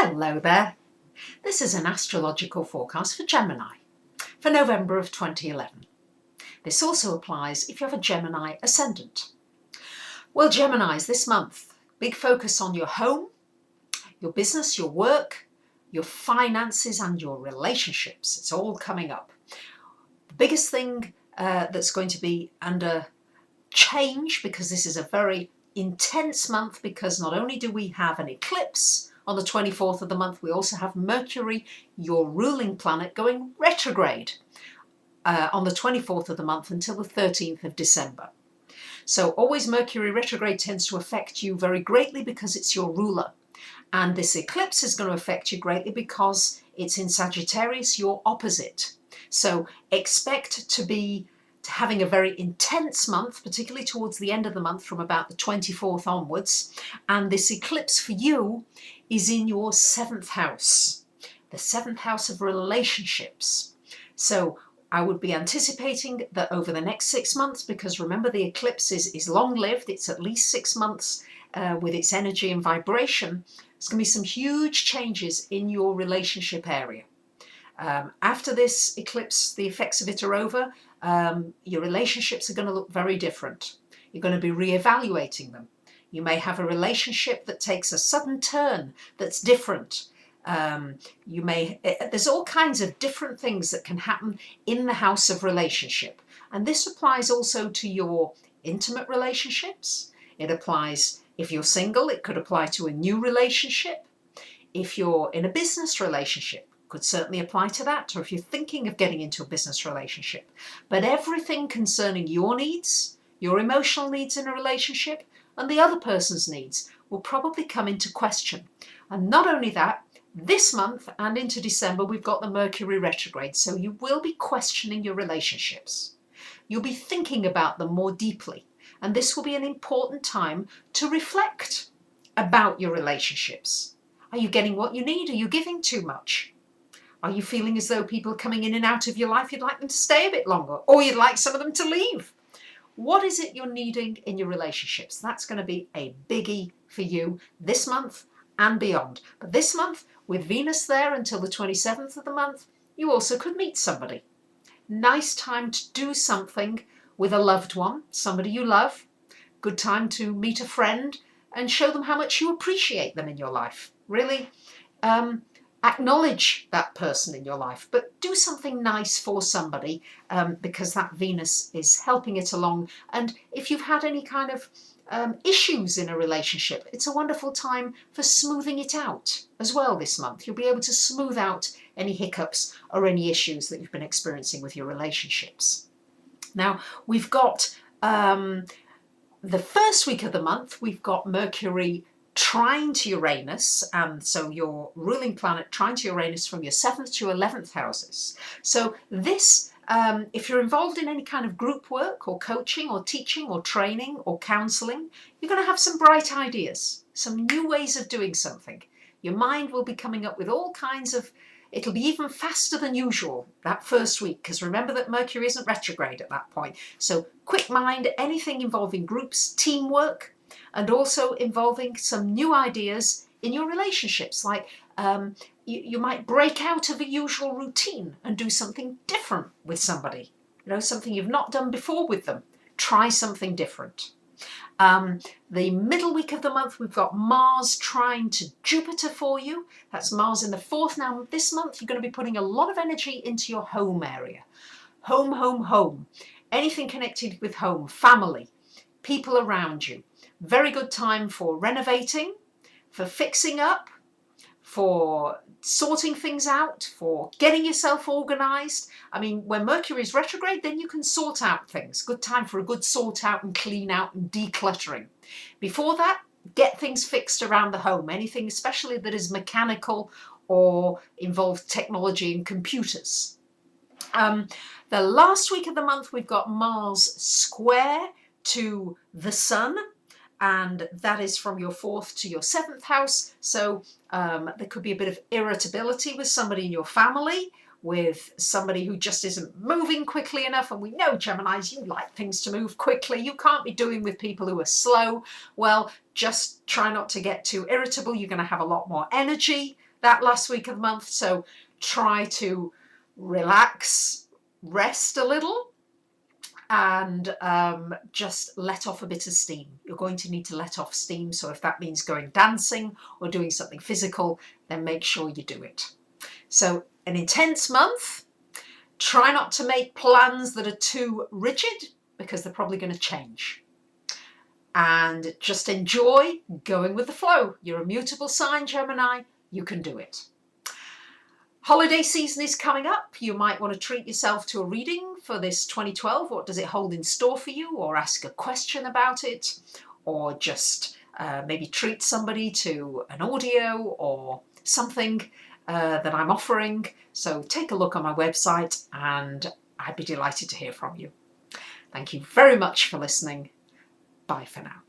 Hello there. This is an astrological forecast for Gemini for November of 2011. This also applies if you have a Gemini ascendant. Well, Geminis this month, big focus on your home, your business, your work, your finances and your relationships. It's all coming up. The biggest thing that's going to be under change, because this is a very intense month, because not only do we have an eclipse on the 24th of the month, we also have Mercury, your ruling planet, going retrograde on the 24th of the month until the 13th of December. So always Mercury retrograde tends to affect you very greatly because it's your ruler. And this eclipse is going to affect you greatly because it's in Sagittarius, your opposite. So expect to be having a very intense month, particularly towards the end of the month from about the 24th onwards. And this eclipse for you is in your 7th house, the 7th house of relationships. So I would be anticipating that over the next 6 months, because remember the eclipse is long-lived, it's at least 6 months with its energy and vibration, there's going to be some huge changes in your relationship area. After this eclipse, the effects of it are over, your relationships are going to look very different. You're going to be re-evaluating them. You may have a relationship that takes a sudden turn that's different. There's all kinds of different things that can happen in the house of relationship. And this applies also to your intimate relationships. It applies, if you're single, it could apply to a new relationship. If you're in a business relationship, could certainly apply to that, or if you're thinking of getting into a business relationship. But everything concerning your needs, your emotional needs in a relationship, and the other person's needs will probably come into question. And not only that, this month and into December, we've got the Mercury retrograde, so you will be questioning your relationships. You'll be thinking about them more deeply, and this will be an important time to reflect about your relationships. Are you getting what you need? Are you giving too much? Are you feeling as though people are coming in and out of your life, you'd like them to stay a bit longer, or you'd like some of them to leave? What is it you're needing in your relationships? That's going to be a biggie for you this month and beyond. But this month, with Venus there until the 27th of the month, you also could meet somebody. Nice time to do something with a loved one, somebody you love. Good time to meet a friend and show them how much you appreciate them in your life. Really, acknowledge that person in your life, but do something nice for somebody because that Venus is helping it along. And if you've had any kind of issues in a relationship, it's a wonderful time for smoothing it out as well this month. You'll be able to smooth out any hiccups or any issues that you've been experiencing with your relationships. Now, we've got the first week of the month, we've got Mercury trine to Uranus, and so your ruling planet trine to Uranus from your 7th to 11th houses. So this, if you're involved in any kind of group work or coaching or teaching or training or counselling, you're going to have some bright ideas, some new ways of doing something. Your mind will be coming up with all kinds of, it'll be even faster than usual that first week, because remember that Mercury isn't retrograde at that point. So quick mind, anything involving groups, teamwork, and also involving some new ideas in your relationships. Like you might break out of a usual routine and do something different with somebody. Something you've not done before with them. Try something different. The middle week of the month, we've got Mars trine to Jupiter for you. That's Mars in the 4th. Now, this month, you're going to be putting a lot of energy into your home area. Home, home, home. Anything connected with home, family, people around you. Very good time for renovating, for fixing up, for sorting things out, for getting yourself organised. I mean, when Mercury is retrograde, then you can sort out things. Good time for a good sort out and clean out and decluttering. Before that, get things fixed around the home. Anything especially that is mechanical or involves technology and computers. The last week of the month, we've got Mars square to the Sun. And that is from your 4th to your 7th house. So there could be a bit of irritability with somebody in your family, with somebody who just isn't moving quickly enough. And we know, Geminis, you like things to move quickly. You can't be doing with people who are slow. Well, just try not to get too irritable. You're going to have a lot more energy that last week of the month. So try to relax, rest a little, and just let off a bit of steam. You're going to need to let off steam. So if that means going dancing or doing something physical, then make sure you do it. So an intense month. Try not to make plans that are too rigid, because they're probably going to change. And just enjoy going with the flow. You're a mutable sign, Gemini. You can do it. Holiday season is coming up. You might want to treat yourself to a reading for this 2012. What does it hold in store for you? Or ask a question about it. Or just maybe treat somebody to an audio or something that I'm offering. So take a look on my website and I'd be delighted to hear from you. Thank you very much for listening. Bye for now.